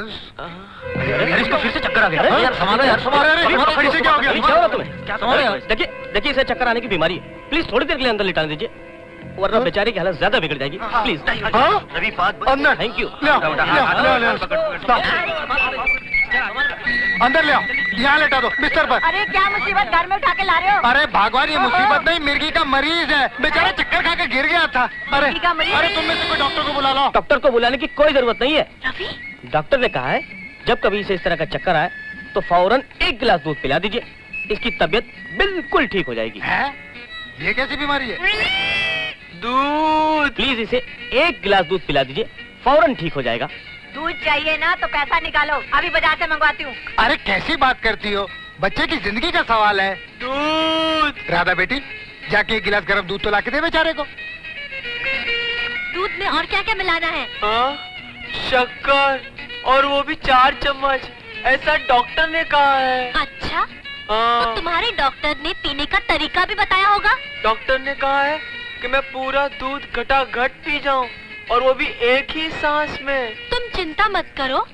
इसको फिर से चक्कर आ गया। यार संभालो यार, संभालो। खड़ी से क्या हो गया? क्या हुआ तुम्हें? क्या संभालो यार। देखिए इसे चक्कर आने की बीमारी है। प्लीज थोड़ी देर के लिए अंदर लिटा दीजिए, वरना बेचारे की हालत ज्यादा बिगड़ जाएगी। प्लीज। रवि बात अंदर। Thank you. अंदर ले आओ, यहाँ लेटा दो बिस्तर पर। अरे क्या मुसीबत घर में उठा के ला रहे हो? अरे भगवान, ये मुसीबत नहीं, मिर्गी का मरीज है, बेचारा चक्कर खा के गिर गया था। अरे तुम में से कोई डॉक्टर को बुला लो। डॉक्टर को बुलाने की कोई जरूरत नहीं है। रवि, डॉक्टर ने कहा है जब कभी इसे इस तरह का चक्कर आए तो फौरन 1 गिलास दूध पिला दीजिए, इसकी तबीयत बिल्कुल ठीक हो जाएगी। है? ये कैसी बीमारी है? दूध। प्लीज इसे 1 गिलास दूध पिला दीजिए, फौरन ठीक हो जाएगा। दूध चाहिए ना तो पैसा निकालो, अभी बाजार से मंगवाती हूँ। अरे कैसी बात करती हो, बच्चे की जिंदगी का सवाल है। दूध। राधा बेटी, जाके 1 गिलास गर्म दूध तो लाके दे बेचारे को। दूध में और क्या क्या मिलाना है? शक्कर, और वो भी 4 चम्मच, ऐसा डॉक्टर ने कहा है। अच्छा, तो तुम्हारे डॉक्टर ने पीने का तरीका भी बताया होगा? डॉक्टर ने कहा है कि मैं पूरा दूध घटाघट पी जाऊं, और वो भी एक ही सांस में। तुम चिंता मत करो,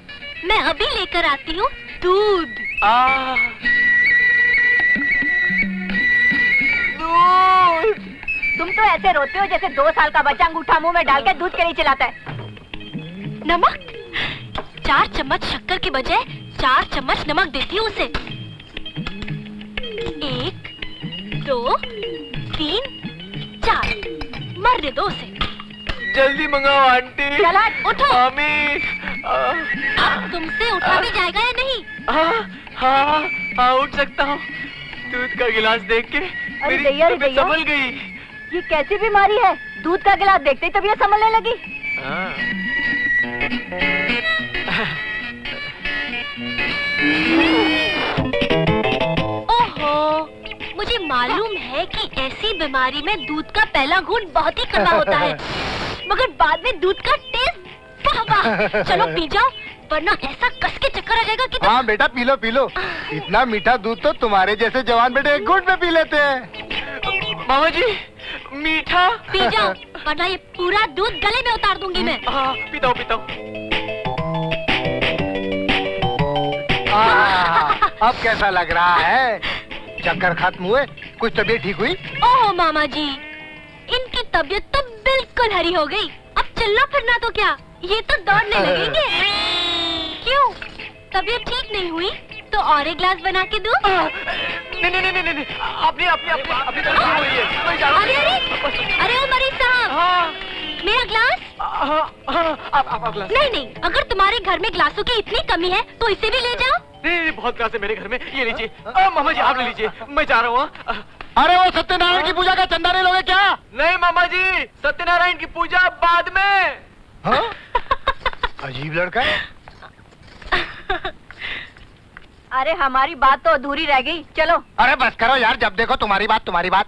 मैं अभी लेकर आती हूँ दूध। दूध। तुम तो ऐसे रोते हो जैसे 2 साल का बच्चा अंगूठा मुंह में डाल के दूध के लिए चिल्लाता है। नमक? 4 चम्मच शक्कर की बजाय 4 चम्मच नमक देती हूँ उसे। 1, 2, 3, 4, मरने दो उसे। जल्दी मंगाओ आंटी। चला उठो। मामी। अब तुमसे उठा भी जाएगा या नहीं? हाँ, उठ सकता हूँ। दूध का गिलास देख के मेरी तबीयत संभल गई। ये कैसी बीमारी है? दूध का गिलास देखते ही तबीयत संभलने लगी। ओहो, मुझे मालूम है कि ऐसी बीमारी में दूध का पहला घूंट बहुत ही कड़वा होता है, मगर बाद में दूध का टेस्ट वाह वाह। चलो पी जाओ, वरना ऐसा कस के चक्कर आ जाएगा कि हाँ बेटा, पी लो पी लो। इतना मीठा दूध तो तुम्हारे जैसे जवान बेटे 1 घूंट में पी लेते हैं। मामा जी, मीठा। पी जाओ, वरना ये पूरा दूध गले में उतार दूंगी मैं। पीता हूँ। अब कैसा लग रहा है? चक्कर खत्म हुए? कुछ तबीयत ठीक हुई? ओह मामा जी, इनकी तबीयत तो बिल्कुल हरी हो गई। अब चलना फिरना तो क्या, ये तो दौड़ने लगेंगे। क्यों, तबीयत ठीक नहीं हुई तो और 1 गिलास बना के दूं? नहीं, अपनी अरे ओ मरीज साहब, मेरा गिलास? आप गिलास। नहीं, अगर तुम्हारे घर में गिलासों की इतनी कमी है तो इसे भी ले जाओ। नहीं, बहुत गिलास है मेरे घर में, ये लीजिए। मामा जी आप ले लीजिए, मैं जा रहा हूँ। अरे वो सत्यनारायण की पूजा का चंदा नहीं लोगे क्या? नहीं मामा जी, सत्यनारायण की पूजा बाद में। हाँ? अजीब लड़का है। अरे हमारी बात तो अधूरी रह गई, चलो। अरे बस करो यार, जब देखो तुम्हारी बात।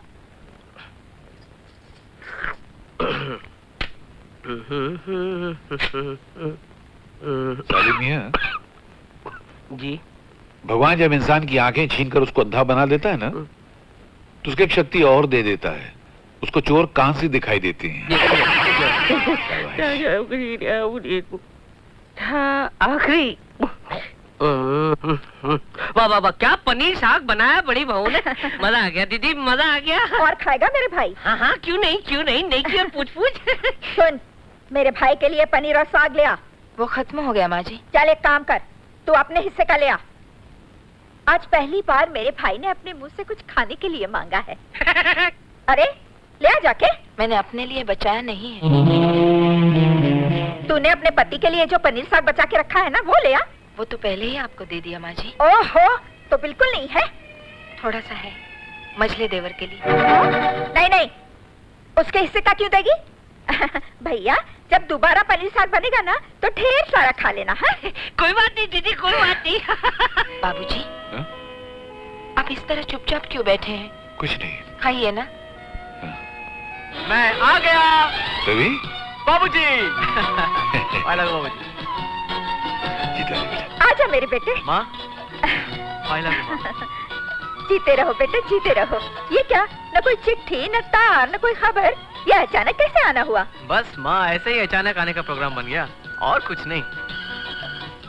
सालिम मियां जी। भगवान जब इंसान की आंखें छीनकर उसको अंधा बना देता है ना, तो उसको एक शक्ति और दे देता है, उसको चोर कान से दिखाई देते हैं। आखिरी। वाह वाह वाह, क्या पनीर साग बनाया बड़ी बहू ने। मजा आ गया दीदी, मजा आ गया। और खाएगा मेरे भाई? हाँ, क्यों नहीं की और पूछ। सुन, मेरे भाई के लिए पनीर और साग ले आ। वो खत्म हो गया माँ जी। चल एक काम कर, तू अपने हिस्से का ले आ। आज पहली बार मेरे भाई ने अपने मुंह से कुछ खाने के लिए मांगा है। अरे ले आ जाके। मैंने अपने लिए बचाया नहीं है। तूने अपने पति के लिए जो पनीर साग बचा के रखा है ना, वो ले आ। वो तो पहले ही आपको दे दिया माँ जी। ओहो, तो बिल्कुल नहीं है? थोड़ा सा है, मझले देवर के लिए। नहीं, उसके हिस्से का क्यों देगी? भैया, जब दोबारा पनीर साग बनेगा ना तो ढेर सारा खा लेना। हाँ? कोई बात नहीं दीदी, कोई बात नहीं। बाबूजी, आप इस तरह चुपचाप क्यों बैठे हैं? कुछ नहीं। खाइए ना। मैं आ गया। रवि। बाबूजी। आजा मेरे बेटे। माँ। जीते रहो बेटे, जीते रहो। ये क्या, न कोई चिट्ठी, न तार, न कोई खबर, ये अचानक कैसे आना हुआ? बस माँ, ऐसे ही अचानक आने का प्रोग्राम बन गया, और कुछ नहीं।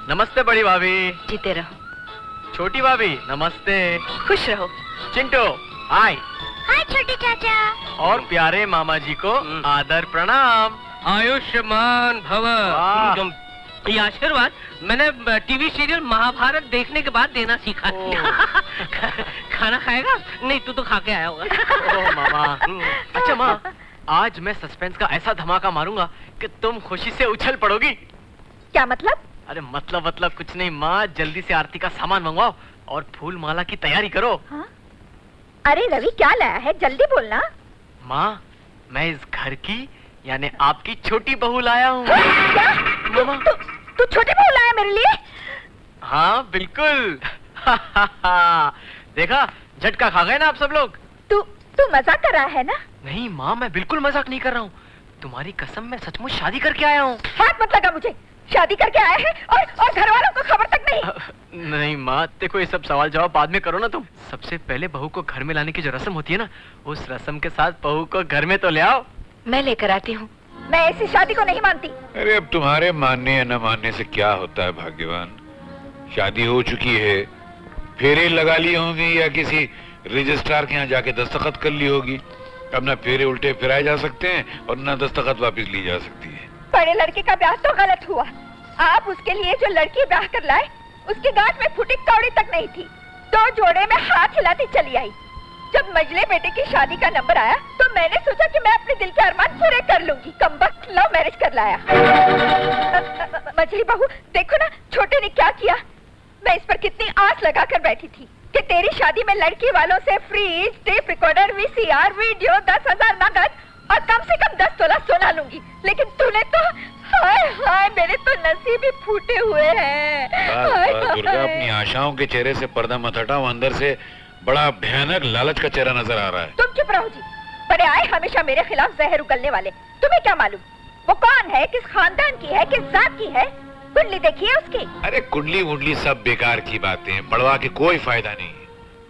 नमस्ते बड़ी भाभी। जीते रहो। छोटी भाभी नमस्ते। खुश रहो। चिंटू हाय। हाय छोटे चाचा। और प्यारे मामा जी को आदर प्रणाम। आयुष्मान भव। वाह। ये आशीर्वाद मैंने टीवी सीरियल महाभारत देखने के बाद देना सीखा। खाना खाएगा? नहीं, तू तो खा के आया होगा। ओह मामा। अच्छा माँ, आज मैं सस्पेंस का ऐसा धमाका मारूंगा कि तुम खुशी से उछल पड़ोगी। क्या मतलब? अरे मतलब कुछ नहीं माँ, जल्दी से आरती का सामान मंगवाओ और फूल माला की तैयारी करो। हाँ? अरे रवि, क्या लाया है? जल्दी बोलना। माँ, मैं इस घर की यानी आपकी छोटी बहू लाया हूँ। क्या? मामा। तू छोटी बहू लाया मेरे लिए? हाँ बिल्कुल। देखा, झटका खा गए ना आप सब लोग। तू मजाक कर रहा है ना? नहीं माँ, मैं बिल्कुल मजाक नहीं कर रहा हूँ। तुम्हारी कसम, मैं सचमुच शादी करके आया हूँ। हाथ मत लगा मुझे। शादी करके आए हैं और घर वालों को खबर तक नहीं। नहीं माँ, देखो ये सब सवाल जवाब बाद में करो ना तुम। सबसे पहले बहू को घर में लाने की जो रस्म होती है ना, उस रस्म के साथ बहू को घर में तो ले आओ। मैं लेकर आती हूँ। मैं ऐसी शादी को नहीं मानती। अरे अब तुम्हारे मानने या न मानने से क्या होता है भाग्यवान। शादी हो चुकी है, फेरे लगा ली होंगी या किसी रजिस्ट्रार के यहाँ जाके दस्तखत कर ली होगी। अब ना फेरे उल्टे फिराए जा सकते हैं और ना दस्तखत वापस ली जा सकती है। बड़े लड़के का ब्याह तो गलत हुआ। आप उसके लिए जो लड़की ब्याह कर लाए, उसकी गांठ में फुटी कौड़ी तक नहीं थी। 2 जोड़े में हाथ हिलाती चली आई। जब मजले बेटे की शादी का नंबर आया तो मैंने सोचा कि मैं अपने दिल के अरमान पूरे कर लूंगी। कमबख्त लव मैरिज कर लाया। मछली बहू, देखो ना छोटे ने क्या किया। मैं इस पर कितनी आस लगा कर बैठी थी कि तेरी शादी में लड़की वालों से fridge, tape recorder, VCR, video, 10,000 नगद और कम से कम 10 तोला सोना लूंगी। लेकिन तूने तो हाय हाय, मेरे तो नसीब ही फूटे हुए हैं। बस दुर्गा, अपनी आशाओं के चेहरे से पर्दा मत हटाओ। अंदर से बड़ा भयानक लालच का चेहरा नजर आ रहा है। तुम चुप रहो जी। बड़े आए हमेशा मेरे खिलाफ जहर उगलने वाले। तुम्हें क्या मालूम वो कौन है, किस खानदान की है, किस जात की है? कुंडली देखी है उसकी? अरे कुंडली वुंडली सब बेकार की बातें, बढ़वा के कोई फायदा नहीं है।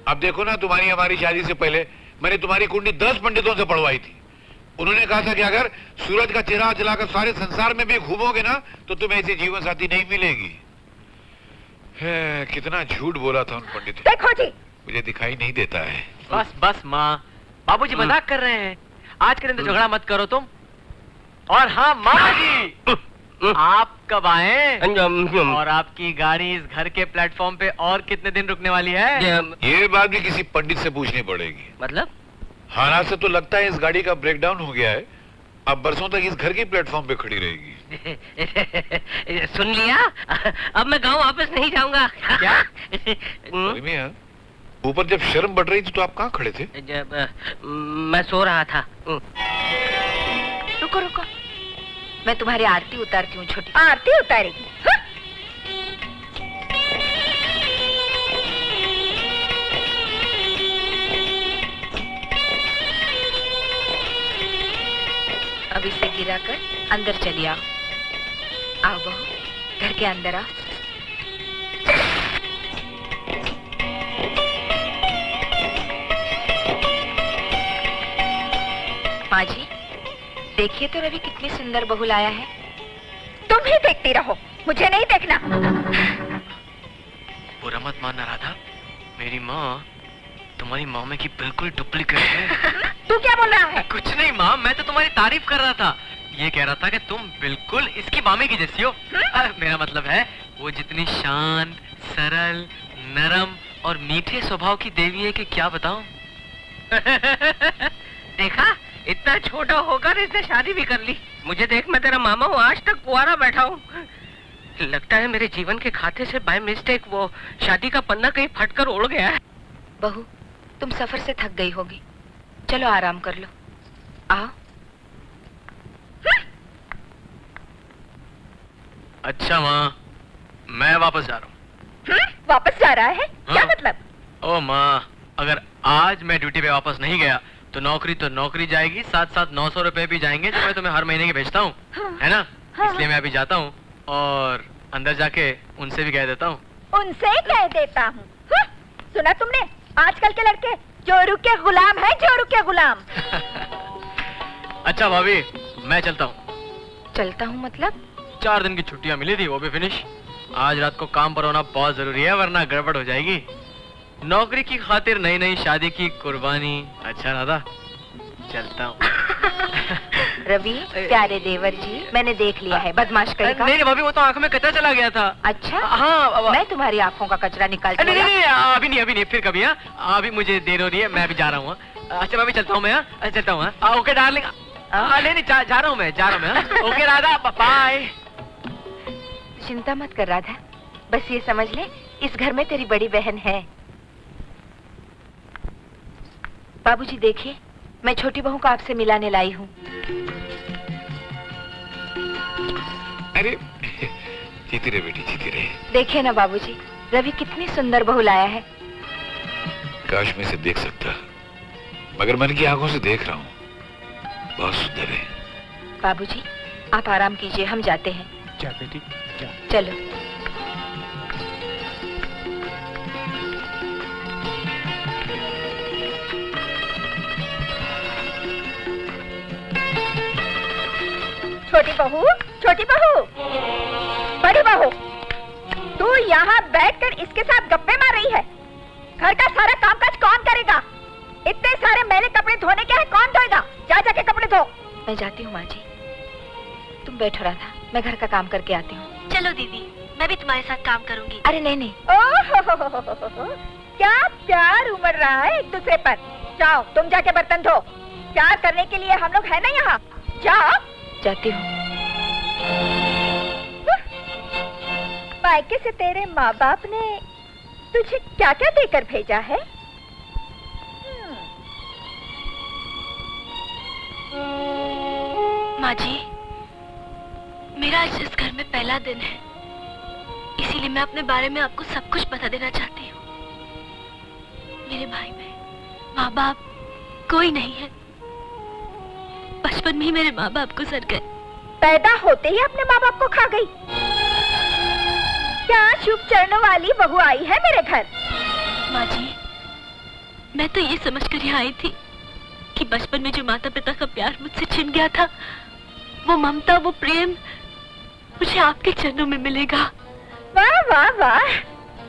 अब देखो ना, तुम्हारी हमारी शादी से पहले मैंने तुम्हारी कुंडली 10 पंडितों से पढ़वाई थी। उन्होंने कहा था कि अगर सूरज का चिराग जलाकर सारे संसार में भी घूमोगे ना तो तुम्हें ऐसी जीवन साथी नहीं मिलेगी। कितना झूठ बोला था उन पंडितों। देखो जी, मुझे दिखाई नहीं देता है। बस माँ, बाबूजी मजाक कर रहे हैं। आज के दिन तो झगड़ा मत करो तुम। और हाँ मामा जी, आप कब आए? और आपकी गाड़ी इस घर के प्लेटफॉर्म पे और कितने दिन रुकने वाली है? ये बात भी किसी पंडित से पूछनी पड़ेगी। मतलब? हालात से तो लगता है इस गाड़ी का ब्रेकडाउन हो गया है। अब बरसों तक इस घर की प्लेटफॉर्म पे खड़ी रहेगी। सुन लिया? अब मैं गांव वापस नहीं जाऊंगा। क्या? ऊपर जब शर्म बढ़ रही थी तो आप कहाँ खड़े थे? जब मैं सो रहा था। रुको रुको, मैं तुम्हारी आरती उतारती हूँ। छोटी आरती उतारेगी? हाँ? अब इसे गिराकर अंदर चली आओ। आओ बहू, घर के अंदर आओ। माँ जी, देखिए तो रवि कितनी सुंदर बहू लाया है। तुम ही देखती रहो, मुझे नहीं देखना। बुरा मत मानना राधा, मेरी माँ तुम्हारी मामा की बिल्कुल डुप्लीकेट है। तू क्या बोल रहा है? कुछ नहीं माँ, मैं तो तुम्हारी तारीफ कर रहा था। ये कह रहा था कि तुम बिल्कुल इसकी मामी की जैसी हो। मेरा मतलब है वो जितनी शांत, सरल, नरम और मीठे स्वभाव की देवी है कि क्या बताऊं। देखा, इतना छोटा होकर इसने शादी भी कर ली। मुझे देख, मैं तेरा मामा हूँ, आज तक कुंवारा बैठा हूँ। लगता है मेरे जीवन के खाते से बाय मिस्टेक वो शादी का पन्ना कहीं फटकर उड़ गया है। बहू, तुम सफर से थक गई होगी, चलो आराम कर लो। आओ। अच्छा माँ, मैं वापस जा रहा हूँ। वापस जा रहा है? क्या हाँ। मतलब? ओ माँ, अगर आज मैं ड्यूटी पे वापस नहीं गया तो नौकरी जाएगी, साथ साथ 900 रुपए भी जाएंगे जो मैं तुम्हें हर महीने के भेजता हूँ। हाँ। है ना? हाँ। इसलिए मैं अभी जाता हूँ और अंदर जाके उनसे भी कह देता हूँ। उनसे कह देता हूँ? सुना तुमने? आजकल के लड़के जोरू के गुलाम है, जोरू के गुलाम। अच्छा भाभी, मैं चलता हूँ। चलता हूँ मतलब? 4 दिन की छुट्टियाँ मिली थी, वो भी फिनिश। आज रात को काम पर होना बहुत जरूरी है, वरना गड़बड़ हो जाएगी। नौकरी की खातिर नई नई शादी की कुर्बानी। अच्छा राधा, चलता हूँ। रवि, प्यारे देवर जी, मैंने देख लिया है बदमाश कहीं का। नहीं भाभी, वो तो आंखों में कचरा चला गया था। अच्छा? हाँ, मैं तुम्हारी आंखों का कचरा निकाल नहीं, अभी नहीं, फिर कभी। अभी मुझे देर हो रही है, मैं भी जा रहा हूँ। अच्छा मैं भी चलता हूँ, मैं चलता हूँ। Okay darling. नहीं, जा रहा हूँ मैं। Okay Radha, bye. चिंता मत कर राधा, बस ये समझ ले, इस घर में तेरी बड़ी बहन है। बाबूजी देखिए, मैं छोटी बहू को आपसे मिलाने लाई हूँ। अरे जीती रहे बेटी, जीती रहे। देखिए ना बाबूजी, रवि कितनी सुंदर बहू लाया है। काश मैं इसे देख सकता, मगर मन की आंखों से देख रहा हूँ, बहुत सुंदर है। बाबूजी आप आराम कीजिए, हम जाते हैं। जा बेटी जा। चलो। छोटी बहू, बड़ी बहू, तू यहाँ बैठकर इसके साथ गप्पे मार रही है। घर का सारा कामकाज कौन करेगा? इतने सारे मैले कपड़े धोने के हैं, कौन धोएगा? जा जाके कपड़े धो। मैं जाती हूँ माँ जी, तुम बैठो राधा, मैं घर का काम करके आती हूँ। चलो दीदी, मैं भी तुम्हारे साथ काम करूंगी। अरे नहीं। ओह, क्या प्यार उमड़ रहा है एक दूसरे पर। जाओ तुम जाके बर्तन धो, प्यार करने के लिए हम लोग है ना यहाँ। जाओ। जाती हूँ। मायके से तेरे माँ बाप ने तुझे क्या क्या देकर भेजा है? माँ जी, मेरा आज इस घर में पहला दिन है, इसीलिए मैं अपने बारे में आपको सब कुछ बता देना चाहती हूँ। मेरे भाई में माँ बाप कोई नहीं है। बचपन में ही मेरे माँ बाप गुजर गए। पैदा होते ही अपने माँ बाप को खा गई। क्या शुभ चरणों वाली बहू आई है मेरे घर? माँ जी, मैं तो ये समझकर यहाँ आई थी कि बचपन में जो माता पिता का प्यार मुझसे छिन गया था, वो ममता, वो प्रेम मुझे आपके चरणों में मिलेगा। वाह वाह वाह,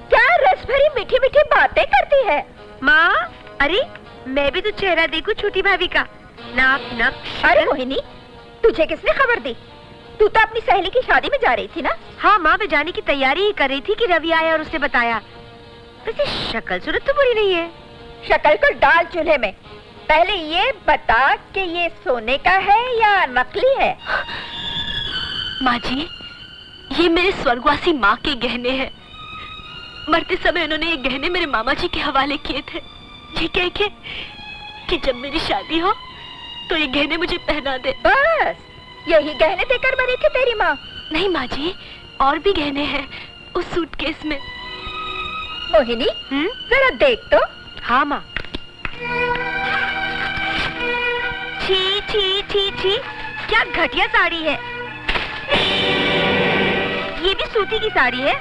क्या रस भरी मीठी मीठी बातें करती है माँ। अरे मैं भी तो चेहरा देखूं छोटी भाभी का। नाप नाप। अरे मोहिनी, तुझे किसने खबर दी? तू तो अपनी सहेली की शादी में जा रही थी ना? हाँ माँ, मैं जाने की तैयारी ही कर रही थी कि रवि आया और उसने बताया। वैसे शक्ल सूरत तो बुरी नहीं है। शक्ल को डाल चूल्हे में। पहले ये बता कि ये सोने का है या नकली है? माँ जी, ये मेरे स्वर्गवासी माँ के गहने हैं। मरते समय उन्होंने ये गहने मेरे मामा जी के हवाले किए थे, ये कह के कि जब मेरी शादी हो तो ये गहने मुझे पहना दे। बस यही गहने देकर मरी थी तेरी माँ? नहीं माँ जी, और भी गहने हैं उस सूटकेस में। मोहिनी, जरा देख तो। हाँ माँ। छी छी छी छी, क्या घटिया साड़ी है। ये भी सूती की साड़ी है।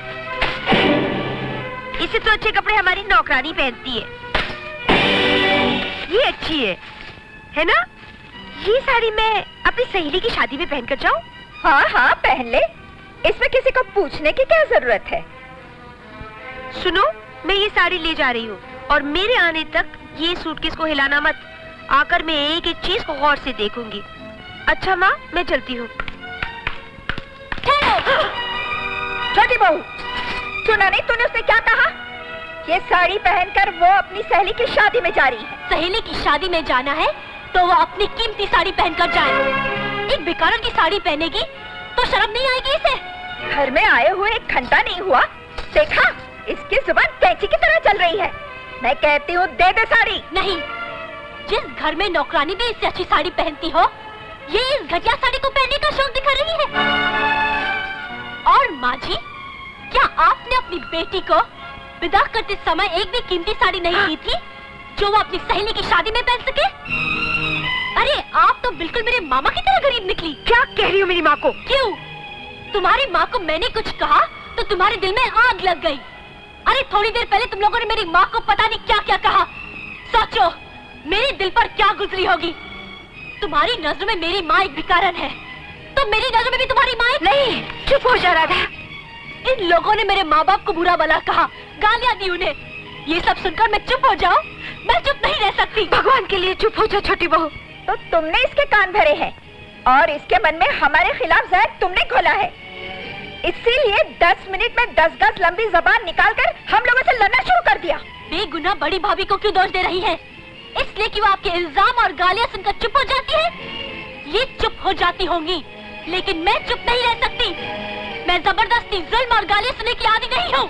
इससे तो अच्छे कपड़े हमारी नौकरानी पहनती है। ये अच्छी है ना? ये साड़ी मैं अपनी सहेली की शादी में पहनकर जाऊं? हाँ हाँ पहन ले, इसमें किसी को पूछने की क्या जरूरत है। सुनो, मैं ये साड़ी ले जा रही हूँ और मेरे आने तक ये सूटकेस को हिलाना मत। आकर मैं एक एक चीज को गौर से देखूंगी। अच्छा माँ, मैं चलती हूँ। छोटी बहू, सुना नहीं तूने उसने क्या कहा? ये साड़ी पहनकर वो अपनी सहेली की शादी में जा रही है। सहेली की शादी में जाना है तो वो अपनी कीमती साड़ी पहनकर जाए। एक भिखारन की साड़ी पहनेगी तो शर्म नहीं आएगी इसे? घर में आए हुए एक घंटा नहीं हुआ, देखा इसकी जुबान कैंची की तरह चल रही है। मैं कहती हूँ दे दे साड़ी। नहीं, जिस घर में नौकरानी भी इससे अच्छी साड़ी पहनती हो, ये इस घटिया साड़ी को पहनने का शौक दिखा रही है। और माँ जी, क्या आपने अपनी बेटी को विदा करते समय एक भी कीमती साड़ी नहीं दी थी जो वो अपनी सहेली की शादी में पहन सके? अरे आप तो बिल्कुल मेरे मामा की तरह गरीब निकली। क्या कह रही हो मेरी माँ को? क्यों? तुम्हारी माँ को मैंने कुछ कहा तो तुम्हारे दिल में आग लग गई। अरे थोड़ी देर पहले तुम लोगों ने मेरी माँ को पता नहीं क्या क्या कहा। सोचो मेरे दिल पर क्या गुजरी होगी। तुम्हारी नजरों में मेरी माँ एक भिखारन है, तो मेरी नजरों में भी तुम्हारी माँ एक... नहीं, चुप हो जा राधा। इन लोगों ने मेरे माँ बाप को बुरा भला कहा, गालियाँ दी उन्हें। ये सब सुनकर मैं चुप हो जाऊं? मैं चुप नहीं रह सकती। भगवान के लिए चुप हो जाओ छोटी बहू। तो तुमने इसके कान भरे हैं और इसके मन में हमारे खिलाफ जहर तुमने घोला है। इसीलिए 10 मिनट में 10 गज लंबी जबान निकालकर हम लोगों से लड़ना शुरू कर दिया। बेगुनाह बड़ी भाभी को क्यों दोष दे रही है? इसलिए कि वो आपके इल्जाम और गालियाँ सुनकर चुप हो जाती है? ये चुप हो जाती होंगी, लेकिन मैं चुप नहीं रह सकती। मैं जबरदस्ती जुल्म और गालियाँ सुनने की आदी नहीं हूँ।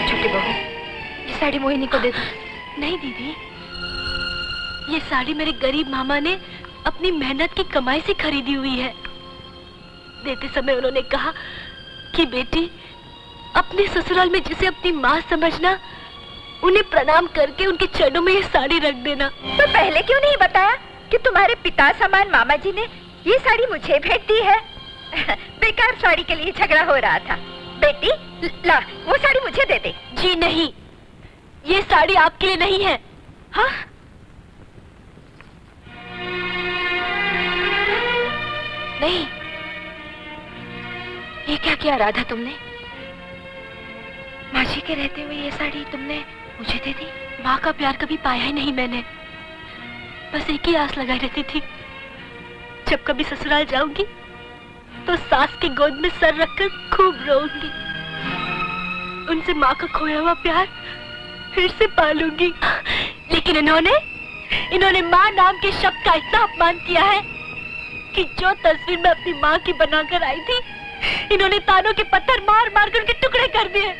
छोटी बहू, ये साड़ी मोहिनी को दे दो। नहीं दीदी, ये साड़ी मेरे गरीब मामा ने अपनी मेहनत की कमाई से खरीदी हुई है। देते समय उन्होंने कहा कि बेटी, अपने ससुराल में जिसे अपनी माँ समझना, उन्हें प्रणाम करके उनके चरणों में ये साड़ी रख देना। तो पहले क्यों नहीं बताया कि तुम्हारे पिता समान मामा जी ने ये साड़ी मुझे भेज दी है? बेकार साड़ी के लिए झगड़ा हो रहा था। बेटी ला, वो साड़ी मुझे दे दे। जी नहीं, ये साड़ी आपके लिए नहीं है। हाँ? नहीं, ये क्या किया राधा तुमने? माँ जी के रहते हुए ये साड़ी तुमने मुझे दे दी? माँ का प्यार कभी पाया ही नहीं मैंने। बस एक ही आस लगाई रहती थी, जब कभी ससुराल जाऊंगी तो सास के गोद में सर रखकर खूब रोऊंगी। उनसे माँ का खोया हुआ प्यार फिर से पालूंगी। लेकिन इन्होंने माँ नाम के शब्द का इतना अपमान किया है कि जो तस्वीर मैं अपनी माँ की बनाकर आई थी, इन्होंने तानों के पत्थर मार मार कर उनके टुकड़े कर दिए।